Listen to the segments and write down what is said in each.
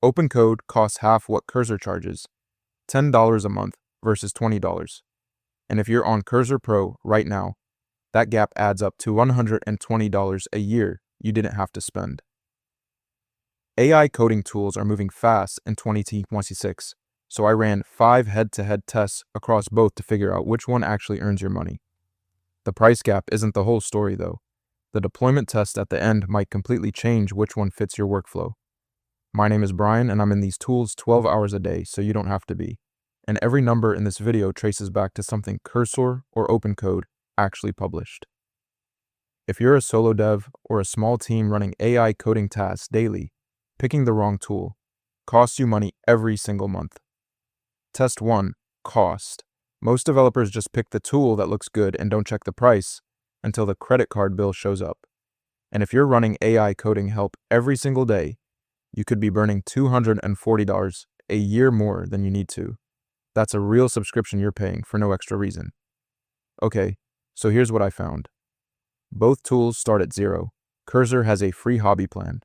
Opencode costs half what Cursor charges, $10 a month versus $20. And if you're on Cursor Pro right now, that gap adds up to $120 a year you didn't have to spend. AI coding tools are moving fast in 2026, so I ran 5 head-to-head tests across both to figure out which one actually earns your money. The price gap isn't the whole story though. The deployment test at the end might completely change which one fits your workflow. My name is Brian and I'm in these tools 12 hours a day, so you don't have to be. And every number in this video traces back to something Cursor or Opencode actually published. If you're a solo dev or a small team running AI coding tasks daily, picking the wrong tool costs you money every single month. Test 1. Cost. Most developers just pick the tool that looks good and don't check the price until the credit card bill shows up. And if you're running AI coding help every single day, you could be burning $240 a year more than you need to. That's a real subscription you're paying for no extra reason. Okay, so here's what I found. Both tools start at $0. Cursor has a free hobby plan.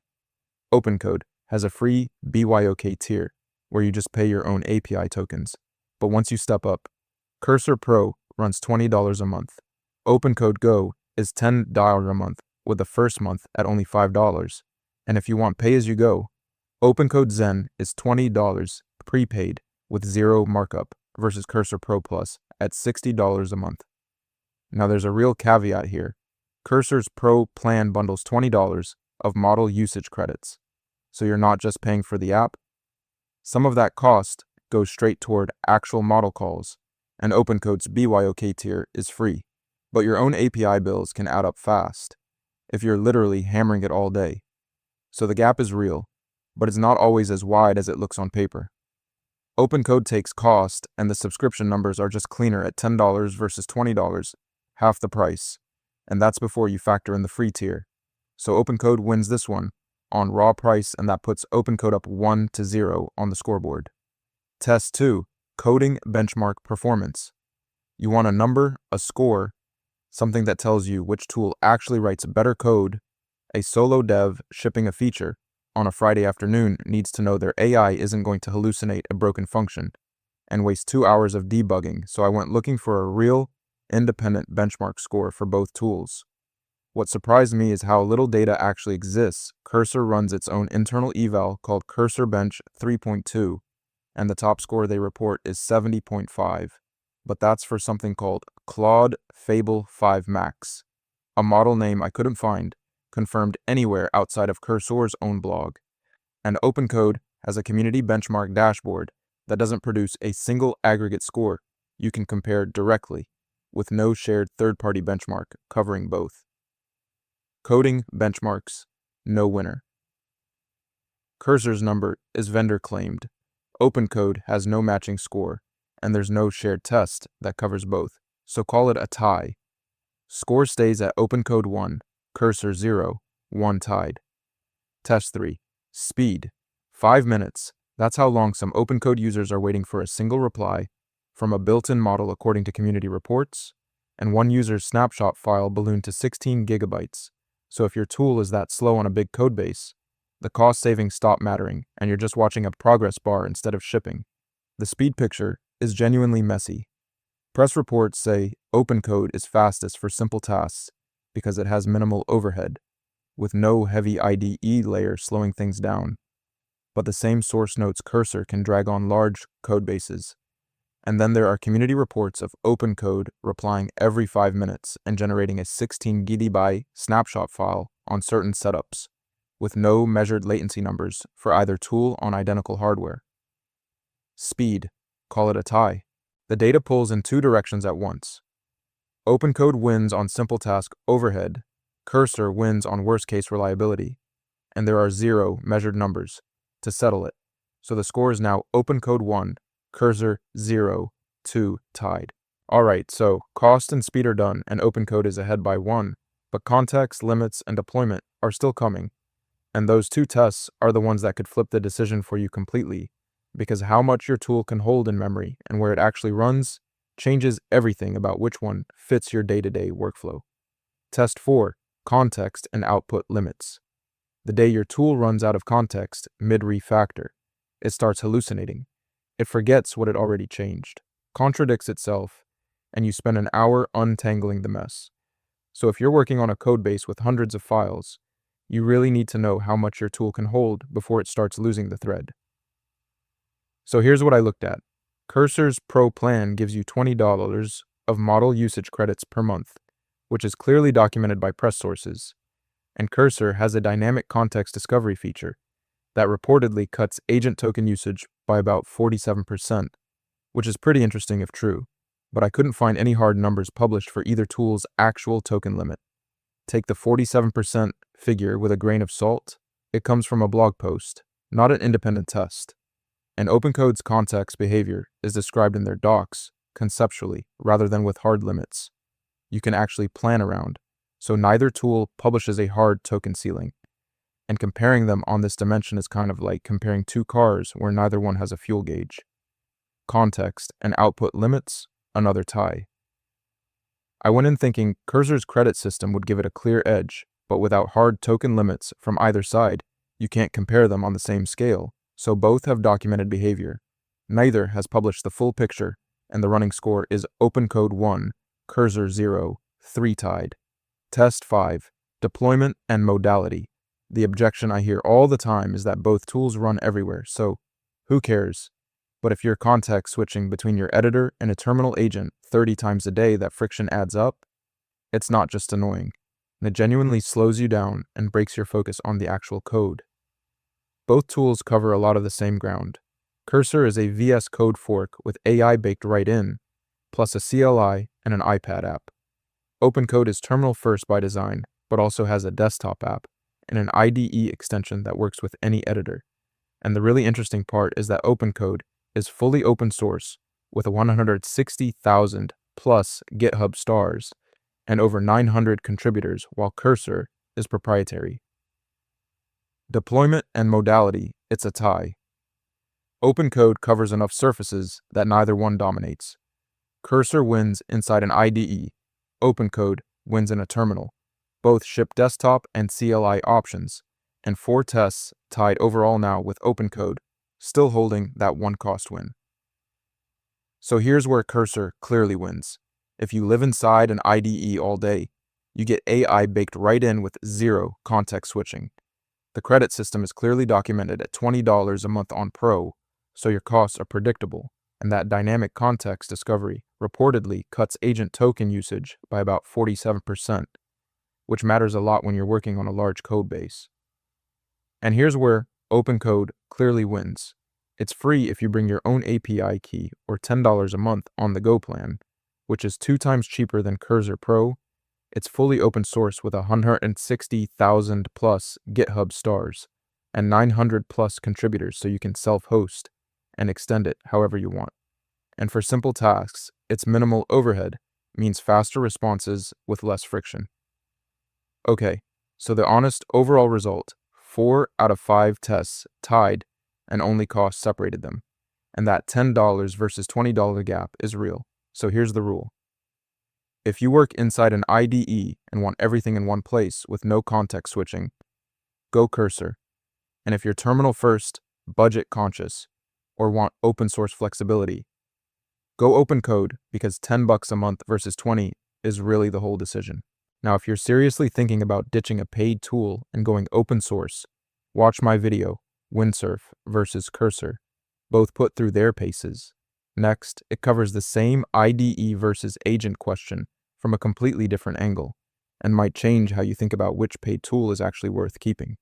Opencode has a free BYOK tier, where you just pay your own API tokens. But once you step up, Cursor Pro runs $20 a month. Opencode Go is $10 a month, with the first month at only $5. And if you want pay-as-you-go, Opencode Zen is $20 prepaid with 0 markup versus Cursor Pro Plus at $60 a month. Now there's a real caveat here. Cursor's Pro plan bundles $20 of model usage credits, so you're not just paying for the app. Some of that cost goes straight toward actual model calls, and Opencode's BYOK tier is free, but your own API bills can add up fast if you're literally hammering it all day. So the gap is real, but it's not always as wide as it looks on paper. Opencode takes cost, and the subscription numbers are just cleaner at $10 versus $20, half the price, and that's before you factor in the free tier. So Opencode wins this one on raw price, and that puts Opencode up 1-0 on the scoreboard. Test 2. Coding benchmark performance. You want a number, a score, something that tells you which tool actually writes better code. A solo dev shipping a feature on a Friday afternoon needs to know their AI isn't going to hallucinate a broken function and waste 2 hours of debugging, so I went looking for a real, independent benchmark score for both tools. What surprised me is how little data actually exists. Cursor runs its own internal eval called Cursor Bench 3.2, and the top score they report is 70.5, but that's for something called Claude Fable 5 Max, a model name I couldn't find confirmed anywhere outside of Cursor's own blog. And Opencode has a community benchmark dashboard that doesn't produce a single aggregate score you can compare directly, with no shared third-party benchmark covering both. Coding benchmarks, no winner. Cursor's number is vendor claimed. Opencode has no matching score, and there's no shared test that covers both, so call it a tie. Score stays at Opencode 1, Cursor 0, 1 tied. Test 3. Speed. 5 minutes. That's how long some Opencode users are waiting for a single reply from a built-in model according to community reports, and one user's snapshot file ballooned to 16 gigabytes. So if your tool is that slow on a big codebase, the cost savings stop mattering, and you're just watching a progress bar instead of shipping. The speed picture is genuinely messy. Press reports say Opencode is fastest for simple tasks because it has minimal overhead, with no heavy IDE layer slowing things down. But the same source notes Cursor can drag on large codebases. And then there are community reports of Opencode replying every 5 minutes and generating a 16 GB snapshot file on certain setups, with no measured latency numbers for either tool on identical hardware. Speed. Call it a tie. The data pulls in 2 directions at once. Opencode wins on simple task overhead, Cursor wins on worst-case reliability, and there are 0 measured numbers to settle it. So the score is now Opencode 1, Cursor 0, 2 tied. Alright, so cost and speed are done, and Opencode is ahead by 1, but context, limits, and deployment are still coming. And those 2 tests are the ones that could flip the decision for you completely, because how much your tool can hold in memory and where it actually runs changes everything about which one fits your day-to-day workflow. Test 4. Context and output limits. The day your tool runs out of context mid-refactor, it starts hallucinating. It forgets what it already changed, contradicts itself, and you spend an hour untangling the mess. So if you're working on a code base with hundreds of files, you really need to know how much your tool can hold before it starts losing the thread. So here's what I looked at. Cursor's Pro plan gives you $20 of model usage credits per month, which is clearly documented by press sources. And Cursor has a dynamic context discovery feature that reportedly cuts agent token usage by about 47%, which is pretty interesting if true, but I couldn't find any hard numbers published for either tool's actual token limit. Take the 47% figure with a grain of salt. It comes from a blog post, not an independent test. And Opencode's context behavior is described in their docs conceptually rather than with hard limits. You can actually plan around, so neither tool publishes a hard token ceiling. And comparing them on this dimension is kind of like comparing two cars where neither one has a fuel gauge. Context and output limits, another tie. I went in thinking Cursor's credit system would give it a clear edge, but without hard token limits from either side, you can't compare them on the same scale, so both have documented behavior. Neither has published the full picture, and the running score is Opencode 1, Cursor 0, 3 tied. Test 5, deployment and modality. The objection I hear all the time is that both tools run everywhere, so who cares? But if you're context switching between your editor and a terminal agent 30 times a day, that friction adds up. It's not just annoying, and it genuinely slows you down and breaks your focus on the actual code. Both tools cover a lot of the same ground. Cursor is a VS Code fork with AI baked right in, plus a CLI and an iPad app. Opencode is terminal first by design, but also has a desktop app and an IDE extension that works with any editor. And the really interesting part is that Opencode is fully open source with 160,000 plus GitHub stars and over 900 contributors, while Cursor is proprietary. Deployment and modality, it's a tie. Opencode covers enough surfaces that neither one dominates. Cursor wins inside an IDE. Opencode wins in a terminal. Both ship desktop and CLI options, and 4 tests tied overall now with Opencode, still holding that one cost win. So here's where Cursor clearly wins. If you live inside an IDE all day, you get AI baked right in with zero context switching. The credit system is clearly documented at $20 a month on Pro, so your costs are predictable, and that dynamic context discovery reportedly cuts agent token usage by about 47%, which matters a lot when you're working on a large code base. And here's where Opencode clearly wins. It's free if you bring your own API key, or $10 a month on the Go plan, which is 2 times cheaper than Cursor Pro. It's fully open source with 160,000 plus GitHub stars and 900 plus contributors, so you can self-host and extend it however you want. And for simple tasks, its minimal overhead means faster responses with less friction. Okay, so the honest overall result, 4 out of 5 tests tied and only cost separated them. And that $10 versus $20 gap is real. So here's the rule. If you work inside an IDE and want everything in one place with no context switching, go Cursor. And if you're terminal first, budget conscious, or want open source flexibility, go Opencode, because $10 a month versus $20 is really the whole decision. Now, if you're seriously thinking about ditching a paid tool and going open source, watch my video, Windsurf versus Cursor, both put through their paces. Next, it covers the same IDE versus agent question from a completely different angle, and might change how you think about which paid tool is actually worth keeping.